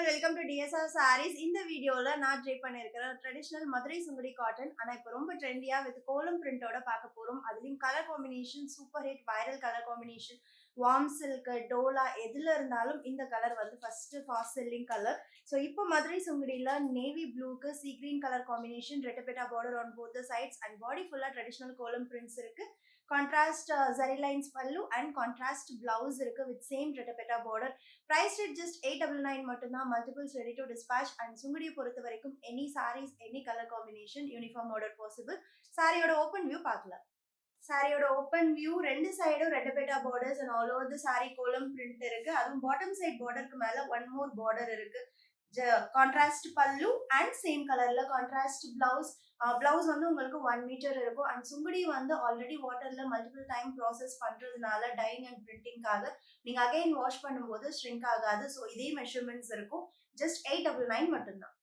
All welcome to DSR Sarees. இந்த வீடியோல நான் ட்ரை பண்ணியிருக்கிறேன் ட்ரெடிஷனல் மதுரை சுங்குடி காட்டன். ஆனா இப்போ ரொம்ப ட்ரெண்டியா வித் கோலம் பிரிண்டோட பார்க்க போறோம். அதுலயும் colour combination super hit viral colour combination. Warm silk, டோலா எதுல இருந்தாலும் இந்த கலர் வந்து first fast selling colour. So இப்போ மதுரை சுங்குடியில நேவி ப்ளூக்கு சீ கிரீன் கலர் காம்பினேஷன், ரெட்டபெட்டா border on both the sides and body ஃபுல்லா ட்ரெடிஷனல் கோலம் பிரிண்ட்ஸ் இருக்கு. Contrast zari lines pallu and contrast blouse இருக்கு with same rettapetta border. Price rate just 899 மட்டும்தான். Multiples ready to dispatch and சுங்குடியை பொறுத்த வரைக்கும் any sarees, any color combination, uniform order possible. சாரியோட open view பார்க்கலாம். சாரியோட open view ரெண்டு சைடும் ரெட்டபெட்டா borders and all over the sari kolam print இருக்கு. அதுவும் பாட்டம் சைட் பார்டருக்கு மேல ஒன் மோர் பார்டர் இருக்கு. கான்ட்ராஸ்ட் பல்லு அண்ட் சேம் கலர்ல கான்ட்ராஸ்ட் பிளவுஸ். பிளவுஸ் வந்து உங்களுக்கு 1 மீட்டர் இருக்கும் அண்ட் சுங்குடி வந்து ஆல்ரெடி வாட்டர்ல மல்டிபிள் டைம் ப்ராசஸ் பண்றதுனால டைங் அண்ட் பிரிண்டிங்காக நீங்க அகைன் வாஷ் பண்ணும்போது ஷ்ரிங்க் ஆகாது. ஸோ இதே மெஷர்மெண்ட்ஸ் இருக்கும். ஜஸ்ட் 899 மட்டும்தான்.